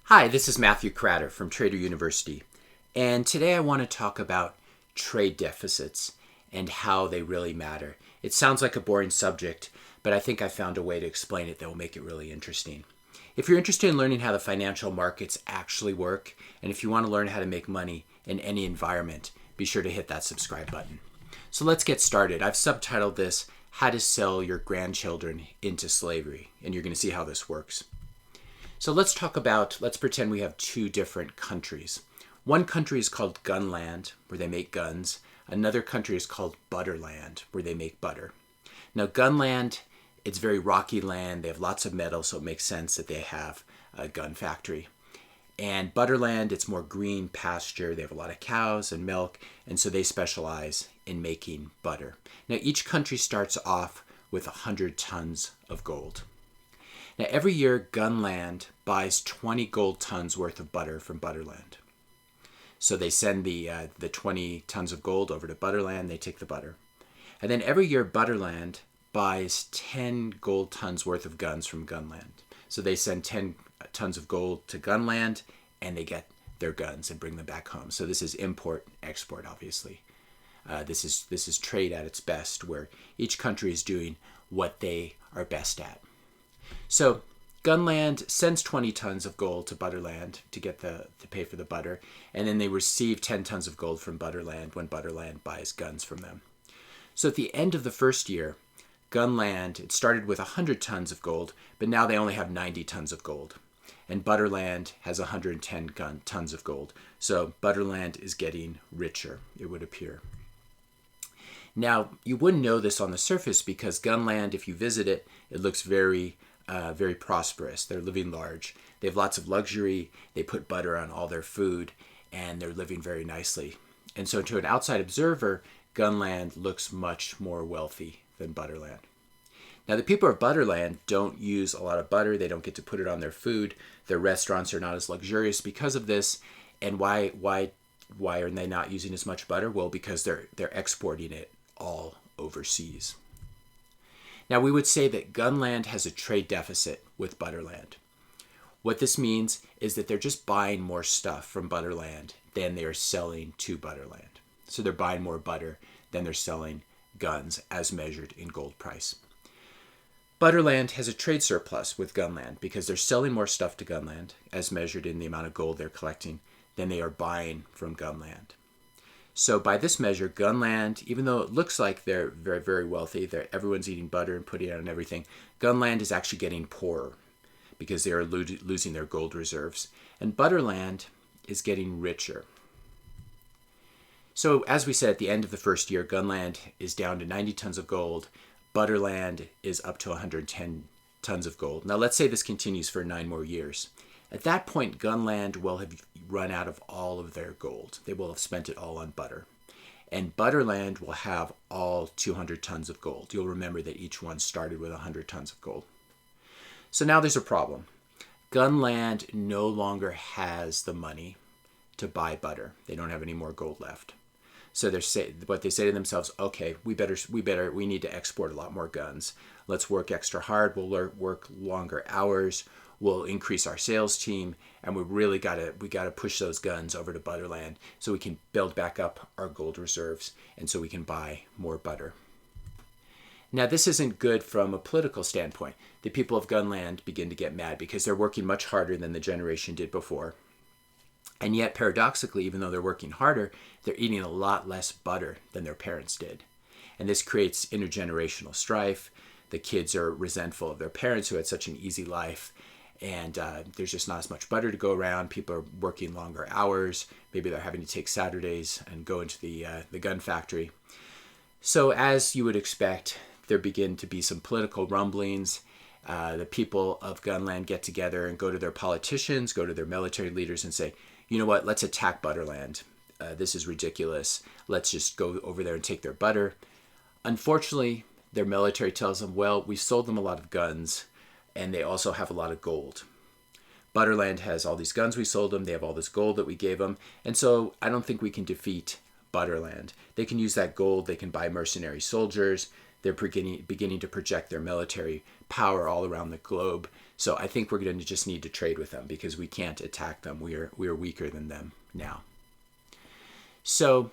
Hi, this is Matthew Cratter from Trader University, and today I want to talk about trade deficits and how they really matter. It sounds like a boring subject, but I think I found a way to explain it that will make it really interesting. If you're interested in learning how the financial markets actually work, and if you want to learn how to make money in any environment, be sure to hit that subscribe button. So let's get started. I've subtitled this, How to Sell Your Grandchildren into Slavery, and you're going to see how this works. So let's pretend we have two different countries. One country is called Gunland, where they make guns. Another country is called Butterland, where they make butter. Now Gunland, it's very rocky land. They have lots of metal, so it makes sense that they have a gun factory. And Butterland, it's more green pasture. They have a lot of cows and milk, and so they specialize in making butter. Now each country starts off with 100 tons of gold. Now, every year, Gunland buys 20 gold tons worth of butter from Butterland. So they send the 20 tons of gold over to Butterland. They take the butter. And then every year, Butterland buys 10 gold tons worth of guns from Gunland. So they send 10 tons of gold to Gunland, and they get their guns and bring them back home. So this is import, export, obviously. This is trade at its best, where each country is doing what they are best at. So Gunland sends 20 tons of gold to Butterland to pay for the butter, and then they receive 10 tons of gold from Butterland when Butterland buys guns from them. So at the end of the first year, Gunland, it started with 100 tons of gold, but now they only have 90 tons of gold. And Butterland has 110 tons of gold. So Butterland is getting richer, it would appear. Now, you wouldn't know this on the surface because Gunland, if you visit it, it looks very prosperous. They're living large. They have lots of luxury. They put butter on all their food, and they're living very nicely. And so to an outside observer, Gunland looks much more wealthy than Butterland. Now, the people of Butterland don't use a lot of butter. They don't get to put it on their food. Their restaurants are not as luxurious because of this. And why are they not using as much butter? Well, because they're exporting it all overseas. Now, we would say that Gunland has a trade deficit with Butterland. What this means is that they're just buying more stuff from Butterland than they are selling to Butterland. So they're buying more butter than they're selling guns as measured in gold price. Butterland has a trade surplus with Gunland because they're selling more stuff to Gunland as measured in the amount of gold they're collecting than they are buying from Gunland. So by this measure, Gunland, even though it looks like they're very, very wealthy, everyone's eating butter and putting it on everything, Gunland is actually getting poorer because they are losing their gold reserves. And Butterland is getting richer. So as we said, at the end of the first year, Gunland is down to 90 tons of gold. Butterland is up to 110 tons of gold. Now let's say this continues for 9 more years. At that point, Gunland will have run out of all of their gold. They will have spent it all on butter. And Butterland will have all 200 tons of gold. You'll remember that each one started with 100 tons of gold. So now there's a problem. Gunland no longer has the money to buy butter. They don't have any more gold left. So they say to themselves, okay, we need to export a lot more guns. Let's work extra hard. We'll work longer hours. We'll increase our sales team, and we got to push those guns over to Butterland so we can build back up our gold reserves and so we can buy more butter. Now, this isn't good from a political standpoint. The people of Gunland begin to get mad because they're working much harder than the generation did before. And yet, paradoxically, even though they're working harder, they're eating a lot less butter than their parents did. And this creates intergenerational strife. The kids are resentful of their parents who had such an easy life. And there's just not as much butter to go around. People are working longer hours. Maybe they're having to take Saturdays and go into the gun factory. So as you would expect, there begin to be some political rumblings. The people of Gunland get together and go to their politicians, go to their military leaders and say, you know what, let's attack Butterland. This is ridiculous. Let's just go over there and take their butter. Unfortunately, their military tells them, well, we sold them a lot of guns, and they also have a lot of gold. Butterland has all these guns we sold them. They have all this gold that we gave them. And so I don't think we can defeat Butterland. They can use that gold. They can buy mercenary soldiers. They're beginning to project their military power all around the globe. So I think we're going to just need to trade with them because we can't attack them. We are weaker than them now. So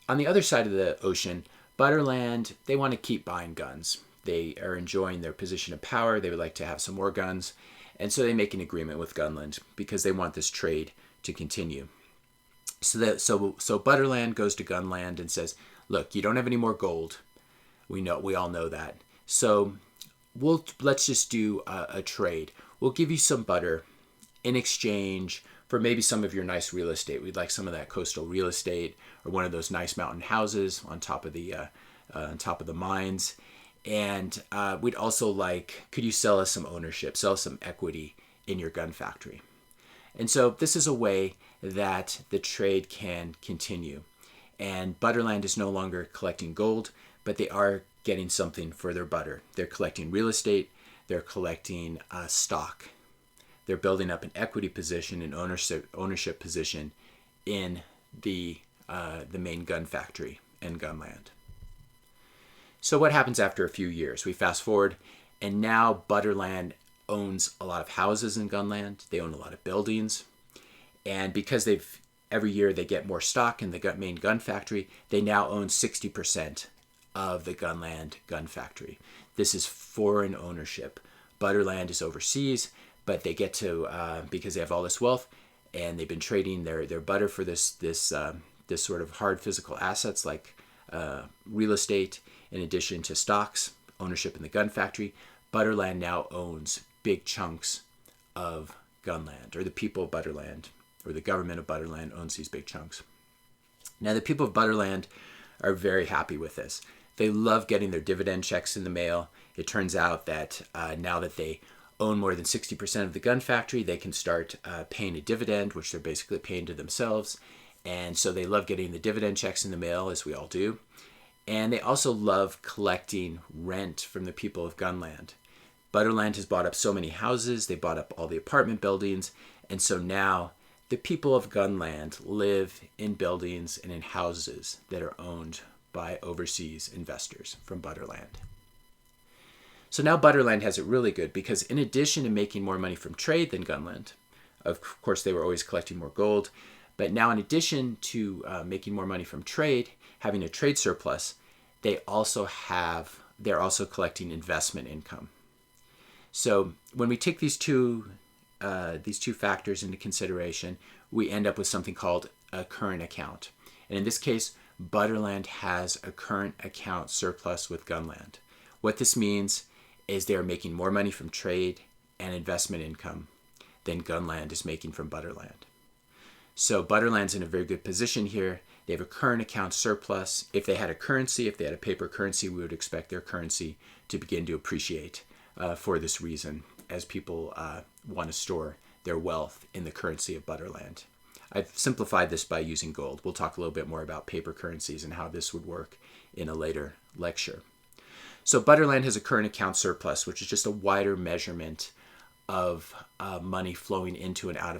on the other side of the ocean, Butterland, they want to keep buying guns. They are enjoying their position of power. They would like to have some more guns. And so they make an agreement with Gunland because they want this trade to continue. So Butterland goes to Gunland and says, look, you don't have any more gold. We all know that. So let's just do a trade. We'll give you some butter in exchange for maybe some of your nice real estate. We'd like some of that coastal real estate or one of those nice mountain houses on top of the mines. And we'd also like, could you sell us some ownership, sell us some equity in your gun factory? And so this is a way that the trade can continue. And Butterland is no longer collecting gold, but they are getting something for their butter. They're collecting real estate. They're collecting stock. They're building up an equity position, an ownership position in the main gun factory and Gunland. So what happens after a few years? We fast forward, and now Butterland owns a lot of houses in Gunland. They own a lot of buildings. And because every year they get more stock in the main gun factory, they now own 60% of the Gunland gun factory. This is foreign ownership. Butterland is overseas, but they get to, because they have all this wealth, and they've been trading their butter for this sort of hard physical assets like real estate, in addition to stocks, ownership in the gun factory. Butterland now owns big chunks of Gunland, or the people of Butterland, or the government of Butterland owns these big chunks. Now, the people of Butterland are very happy with this. They love getting their dividend checks in the mail. It turns out that now that they own more than 60% of the gun factory, they can start paying a dividend, which they're basically paying to themselves. And so they love getting the dividend checks in the mail, as we all do. And they also love collecting rent from the people of Gunland. Butterland has bought up so many houses. They bought up all the apartment buildings. And so now the people of Gunland live in buildings and in houses that are owned by overseas investors from Butterland. So now Butterland has it really good because in addition to making more money from trade than Gunland, of course they were always collecting more gold, but now in addition to making more money from trade, having a trade surplus, they're also collecting investment income. So when we take these two factors into consideration, we end up with something called a current account. And in this case, Butterland has a current account surplus with Gunland. What this means is they are making more money from trade and investment income than Gunland is making from Butterland. So Butterland's in a very good position here. They have a current account surplus. If they had a currency, if they had a paper currency, we would expect their currency to begin to appreciate for this reason, as people want to store their wealth in the currency of Butterland. I've simplified this by using gold. We'll talk a little bit more about paper currencies and how this would work in a later lecture. So Butterland has a current account surplus, which is just a wider measurement of money flowing into and out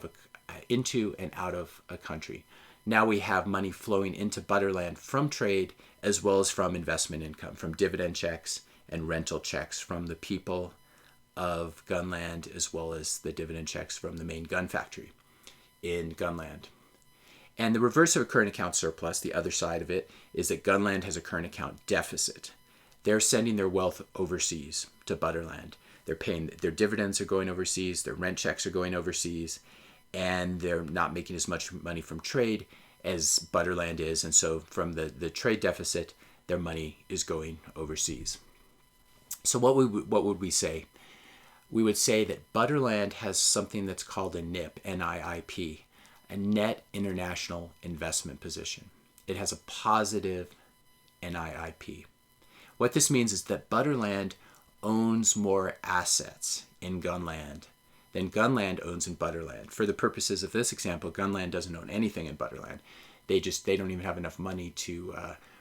of a country. Now we have money flowing into Butterland from trade as well as from investment income, from dividend checks and rental checks from the people of Gunland, as well as the dividend checks from the main gun factory in Gunland. And the reverse of a current account surplus, the other side of it, is that Gunland has a current account deficit. They're sending their wealth overseas to Butterland. They're paying, their dividends are going overseas, their rent checks are going overseas, and they're not making as much money from trade as Butterland is. And so from the trade deficit, their money is going overseas. So what would we say? We would say that Butterland has something that's called a NIIP, N-I-I-P, a net international investment position. It has a positive NIIP. What this means is that Butterland owns more assets in Gunland than Gunland owns in Butterland. For the purposes of this example, Gunland doesn't own anything in Butterland. They don't even have enough money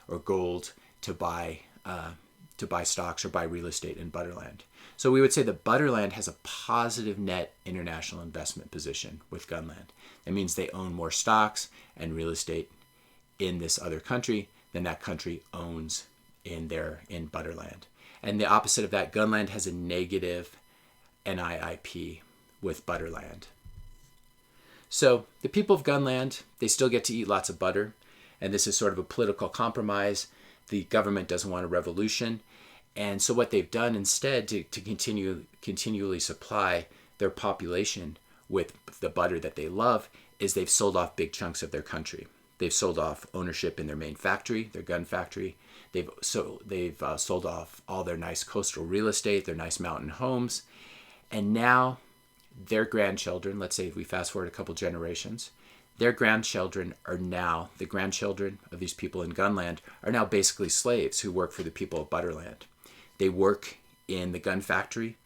or gold to buy stocks or buy real estate in Butterland. So we would say that Butterland has a positive net international investment position with Gunland. That means they own more stocks and real estate in this other country than that country owns in Butterland. And the opposite of that, gunland has a negative NIIP with butterland. So the people of gunland, they still get to eat lots of butter. And this is sort of a political compromise. The government doesn't want a revolution. And so what they've done instead to continually supply their population with the butter that they love is they've sold off big chunks of their country. They've sold off ownership in their main factory, their gun factory. They've sold off all their nice coastal real estate, their nice mountain homes. And now their grandchildren, let's say if we fast forward a couple generations, their grandchildren are now, the grandchildren of these people in gunland are now basically slaves who work for the people of butterland. They work in the gun factory,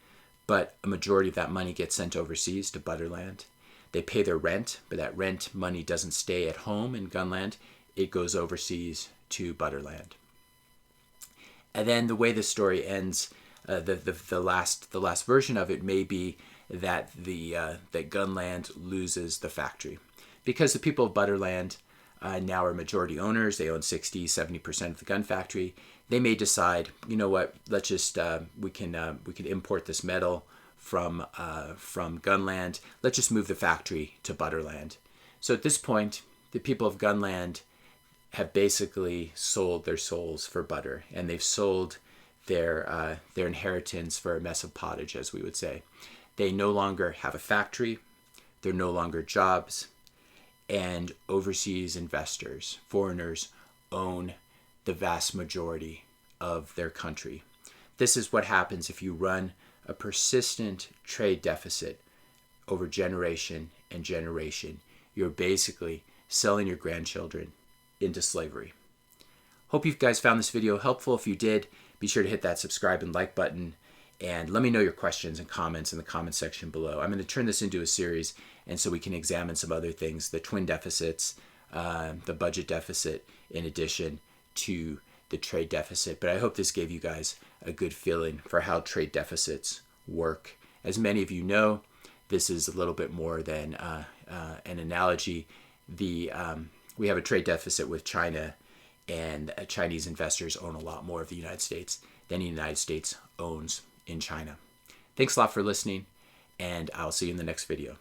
but a majority of that money gets sent overseas to butterland. They pay their rent, but that rent money doesn't stay at home in gunland. It goes overseas to butterland. And then the way the story ends, the last version of it may be that that gunland loses the factory, because the people of butterland now are majority owners. They own 60-70% of the gun factory. They may decide, you know what, let's just we can import this metal from gunland. Let's just move the factory to butterland. So at this point, the people of gunland have basically sold their souls for butter, and they've sold their inheritance for a mess of pottage, as we would say. They no longer have a factory. They're no longer jobs. And overseas investors, foreigners, own the vast majority of their country. This is what happens if you run a persistent trade deficit over generation and generation. You're basically selling your grandchildren into slavery. Hope you guys found this video helpful. If you did, be sure to hit that subscribe and like button, and let me know your questions and comments in the comment section below. I'm going to turn this into a series, and so we can examine some other things, the twin deficits, the budget deficit, in addition to the trade deficit. But I hope this gave you guys a good feeling for how trade deficits work. As many of you know, this is a little bit more than an analogy. We have a trade deficit with China, and Chinese investors own a lot more of the United States than the United States owns in China. Thanks a lot for listening, and I'll see you in the next video.